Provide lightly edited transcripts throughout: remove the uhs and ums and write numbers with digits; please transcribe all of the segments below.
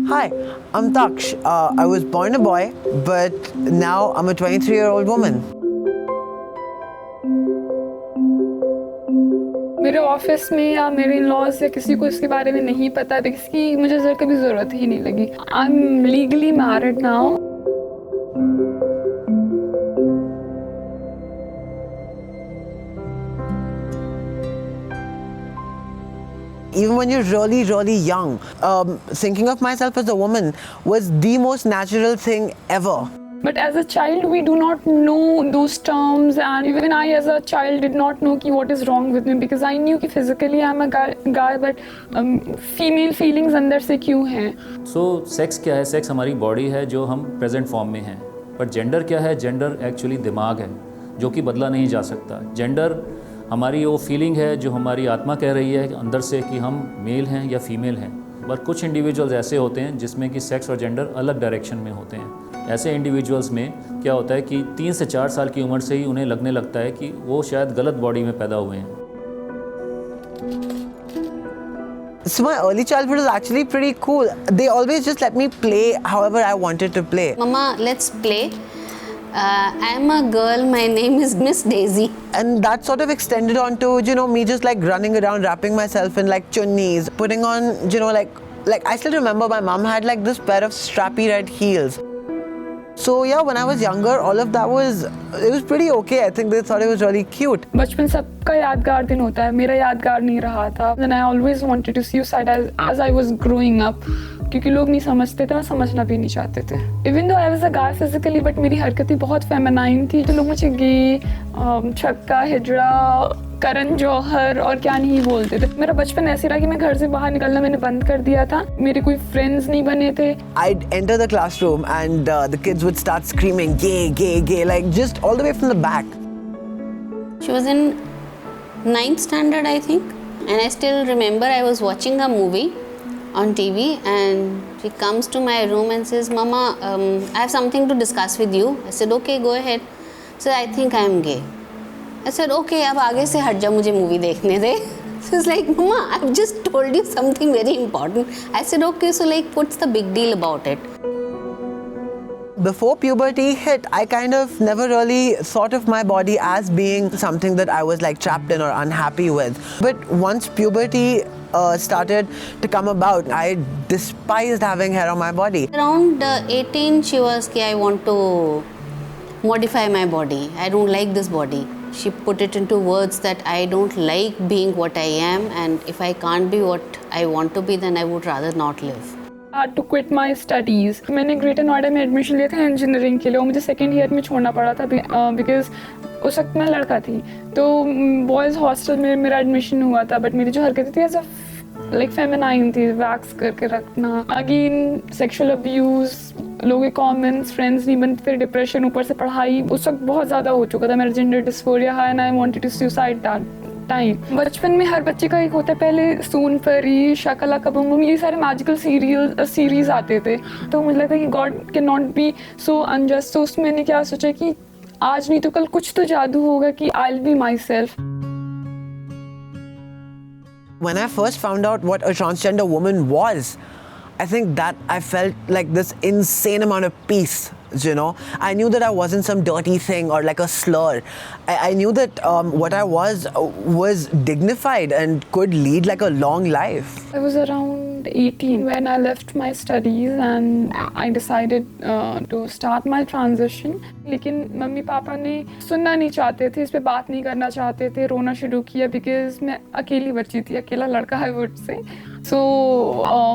Hi, I'm Taksh. I was born a boy, but now I'm a 23-year-old woman. मेरे office में या मेरे in-laws या किसी को इसके बारे में नहीं पता, इसकी मुझे कभी ज़रूरत ही नहीं लगी. I am legally married now. Even when you're really, really young, thinking of myself as a woman was the most natural thing ever. But as a child, we do not know those terms, and even I, as a child, did not know ki what is wrong with me, because I knew कि physically I'm a guy, but female feelings अंदर से क्यों हैं? So sex क्या है? Sex हमारी body है जो हम present form में हैं. पर gender क्या है? Gender actually दिमाग है जो कि बदला नहीं जा सकता. Gender हमारी वो फीलिंग है जो हमारी आत्मा कह रही है अंदर से कि हम मेल हैं या फीमेल हैं. पर कुछ इंडिविजुअल्स ऐसे होते हैं जिसमें कि सेक्स और जेंडर अलग डायरेक्शन में होते हैं. ऐसे इंडिविजुअल्स में क्या होता है कि 3 से 4 साल की उम्र से ही उन्हें लगने लगता है कि वो शायद गलत बॉडी में पैदा हुए हैं. So my early childhood was actually pretty cool. They always just let me play however I wanted to play. Mama, let's play. I'm a girl, my name is Miss Daisy. And that sort of extended onto, me just like running around, wrapping myself in like chunnis, putting on, like I still remember my mom had like this pair of strappy red heels. So yeah, when I was younger, all of that was pretty okay. I think they thought it was really cute. बचपन सबका यादगार दिन होता है, मेरा यादगार नहीं रहा था. Then I always wanted to suicide as I was growing up. क्योंकि लोग नहीं समझते थे, मैं समझना भी नहीं चाहते थे. Even though I was a guy physically, but मेरी हरकतें बहुत फेमिनाइन थी. तो लोग मुझे गे, छक्का, हिजड़ा, करण जौहर और क्या नहीं बोलते थे. मेरा बचपन ऐसे रहा कि मैं घर से बाहर निकलना मैंने बंद कर दिया था. मेरे कोई फ्रेंड्स नहीं बने थे. I'd enter the classroom and the kids would start screaming gay, gay, gay, like just all the way from the back. She was in 9th standard, I think. And I still remember I was watching a movie on TV and she comes to my room and says, Mama, I have something to discuss with you. I said, okay, go ahead. So I think I am gay. I said, okay, अब आगे से हट जा, मुझे movie देखने दे. So it's like, Mama, I've just told you something very important. I said, okay, so like, what's the big deal about it? Before puberty hit, I kind of never really thought of my body as being something that I was like trapped in or unhappy with. But once puberty started to come about, I despised having hair on my body. Around 18, she was, I want to modify my body. I don't like this body. She put it into words that I don't like being what I am, and if I can't be what I want to be, then I would rather not live. I had to quit my studies. मैंने greater Noida में admission लिया था engineering के लिए, और मुझे second year में छोड़ना पड़ा था बिकॉज उस वक्त मैं लड़का थी. तो बॉयज़ हॉस्टल में मेरा एडमिशन हुआ था, बट मेरी जो हरकतें थी ऐसा लाइक फेमिनाइन थी, वैक्स करके रखना, अगेन सेक्सुअल अब्यूज़, लोगों के कमेंट्स, फ्रेंड्स नहीं बनते, फिर डिप्रेशन, ऊपर से पढ़ाई उस वक्त बहुत ज़्यादा हो चुका था. मेरा जेंडर डिस्फोरिया है and I wanted to suicide that time. बचपन में हर बच्चे का एक होता है, पहले सून परी, शकला का बम बम, ये सारे मैजिकल सीरीज आते थे. तो मुझे लगता है कि God can not be so unjust. तो उसमें मैंने क्या सोचा कि आज नहीं तो कल कुछ तो जादू होगा कि I will be my self. When I first found out what a transgender woman was, I think that I felt like this insane amount of peace, I knew that I wasn't some dirty thing or like a slur. I knew that what I was dignified and could lead like a long life. I was around 18 when I left my studies and I decided to start my transition. लेकिन mummy papa ने सुनना नहीं चाहते थे, इस पे बात नहीं करना चाहते थे, रोना शुरू किया बिकॉज मैं अकेली बच्ची थी, अकेला लड़का है would say. So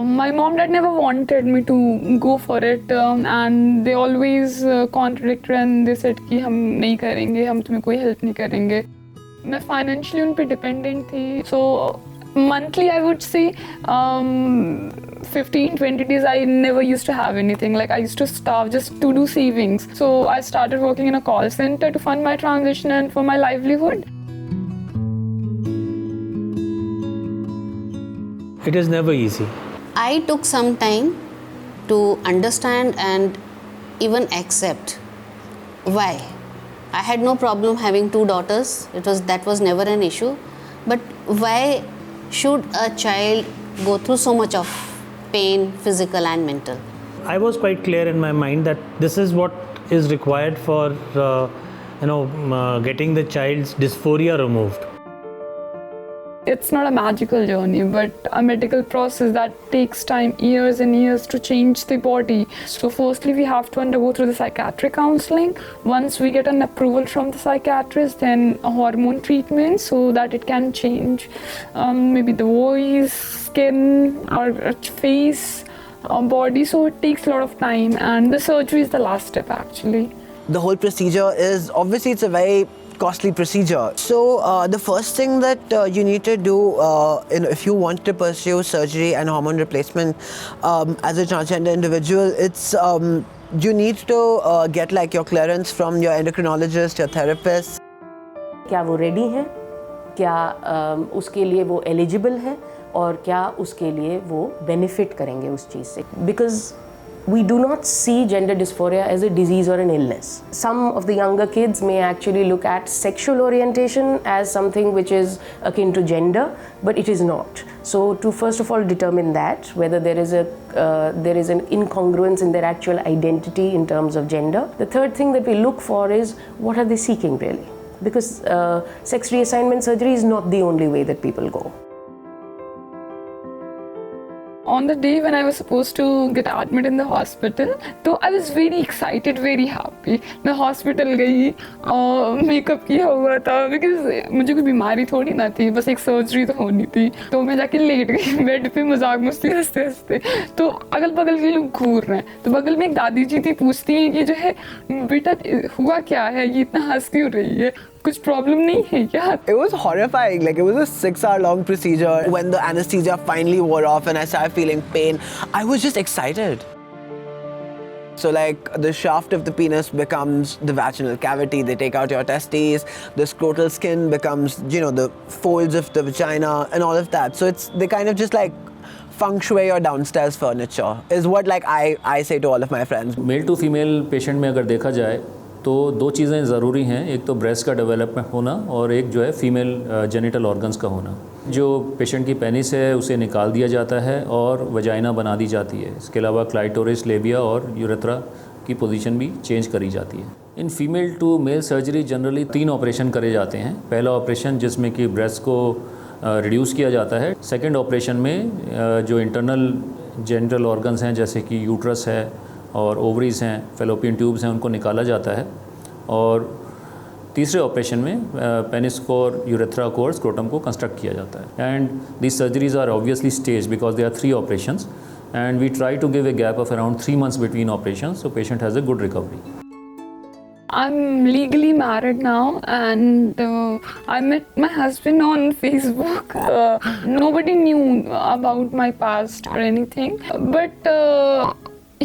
my mom dad never wanted me to go for it and they always contradicted and they said कि हम नहीं करेंगे, हम तुम्हें कोई हेल्प नहीं करेंगे. मैं फाइनेंशियली उन पे डिपेंडेंट थी. So monthly I would say 15-20 days I never used to have anything. Like I used to starve just to do savings. So I started working in a call center to fund my transition and for my livelihood. It is never easy. I took some time to understand and even accept why. I had no problem having 2 daughters. That was never an issue. But why should a child go through so much of pain, physical and mental. I was quite clear in my mind that this is what is required for getting the child's dysphoria removed. It's not a magical journey, but a medical process that takes time, years and years to change the body. So firstly, we have to undergo through the psychiatric counseling. Once we get an approval from the psychiatrist, then a hormone treatment so that it can change maybe the voice, skin or face or body. So it takes a lot of time, and the surgery is the last step actually. The whole procedure is, obviously it's a very costly procedure. So the first thing that you need to do if you want to pursue surgery and hormone replacement as a transgender individual, it's you need to get like your clearance from your endocrinologist, your therapist. क्या वो ready है, क्या उसके लिए वो eligible है और क्या उसके लिए वो बेनिफिट करेंगे उस चीज़ से. Because we do not see gender dysphoria as a disease or an illness. Some of the younger kids may actually look at sexual orientation as something which is akin to gender, but it is not. So to first of all determine that whether there is an incongruence in their actual identity in terms of gender. The third thing that we look for is what are they seeking really, because sex reassignment surgery is not the only way that people go. On the day when I was supposed to get admitted in the hospital, so I was very excited, very happy. मैं hospital गई और makeup किया हुआ था because मुझे कोई बीमारी थोड़ी ना थी, बस एक सर्जरी तो होनी थी. तो मैं जाके लेट गई बेड पे मजाक मस्ती हंसते हंसते. तो अगल बगल के लोग घूर रहे हैं. तो बगल में एक दादी जी थी, पूछती हैं कि जो है बेटा हुआ क्या है, ये इतना हंस क्यों रही है, कुछ प्रॉब्लम नहीं है क्या? It was horrifying. Like it was a 6-hour long procedure. When the anesthesia finally wore off and I started feeling pain, I was just excited. So like the shaft of the penis becomes the vaginal cavity. They take out your testes. The scrotal skin becomes, the folds of the vagina and all of that. So they kind of just like feng shui your downstairs furniture is what like I say to all of my friends. Male to female patient में अगर देखा जाए तो दो चीज़ें ज़रूरी हैं. एक तो ब्रेस्ट का डेवलपमेंट होना और एक जो है फीमेल जेनिटल ऑर्गन्स का होना. जो पेशेंट की पेनिस है उसे निकाल दिया जाता है और वजाइना बना दी जाती है. इसके अलावा क्लाइटोरिस, लेबिया और यूरेथ्रा की पोजीशन भी चेंज करी जाती है. In female to male surgery generally 3 operation करे जाते हैं. पहला ऑपरेशन जिसमें कि ब्रेस्ट को रिड्यूस किया जाता है. सेकेंड ऑपरेशन में जो इंटरनल जेनिटल ऑर्गन्स हैं जैसे कि यूट्रस है और ओवरीज हैं, फेलोपियन ट्यूब्स हैं, उनको निकाला जाता है. और तीसरे ऑपरेशन में पेनिस को और यूरेथ्रा को और स्क्रोटम को कंस्ट्रक्ट किया जाता है. And these surgeries are obviously stage because they are 3 operations and we try to give a gap of around 3 months between operations so patient has a good recovery. I'm legally married now, and I met my husband on Facebook. Nobody knew about my past or anything, but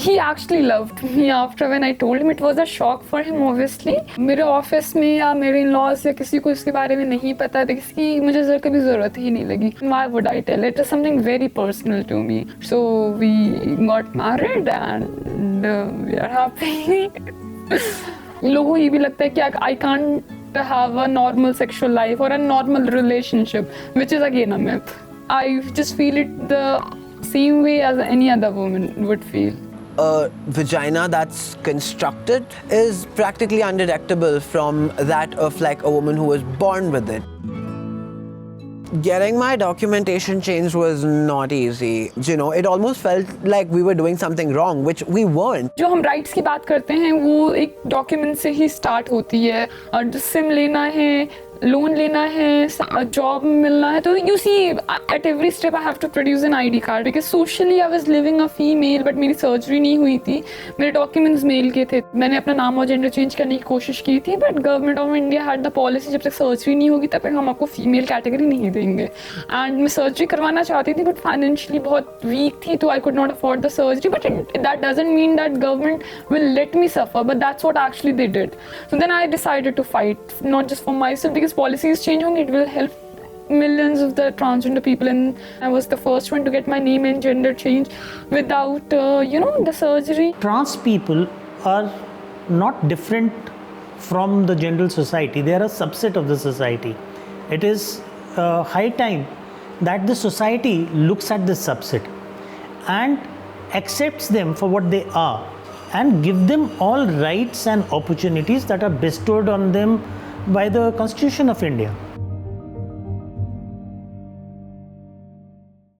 he actually loved me after when I told him. It was a shock for him obviously. मेरे office में या मेरे in-laws या किसी को इसके बारे में नहीं पता था, इसकी मुझे कभी ज़रूरत ही नहीं लगी. Why would I tell? It is something very personal to me. So we got married and we are happy. लोगों को ये भी लगता है कि I can't have a normal sexual life or a normal relationship, which is again a myth. I just feel it the same way as any other woman would feel. A vagina that's constructed is practically undetectable from that of like a woman who was born with it. Getting my documentation changed was not easy. It almost felt like we were doing something wrong, which we weren't. जो हम rights की बात करते हैं वो एक document से ही start होती है. और सिम लेना है, लोन लेना है, जॉब मिलना है, तो you see at every step I have to produce an ID card because socially I was living a female, but मेरी सर्जरी नहीं हुई थी. मेरे डॉक्यूमेंट्स मेल के थे. मैंने अपना नाम और जेंडर चेंज करने की कोशिश की थी, but government of India had the policy जब तक सर्जरी नहीं होगी तब तक हम आपको फीमेल कैटेगरी नहीं देंगे. एंड मैं सर्जरी करवाना चाहती थी, बट फाइनेंशियली बहुत वीक थी, तो I could not afford the surgery. But that doesn't mean that government will let me suffer, but that's what actually they did. So then I decided to fight, not just for myself, because policies change होंगे, it will help millions of the transgender people, and I was the first one to get my name and gender changed without the surgery. Trans people are not different from the general society. They are a subset of the society. It is high time that the society looks at this subset and accepts them for what they are and give them all rights and opportunities that are bestowed on them by the Constitution of India.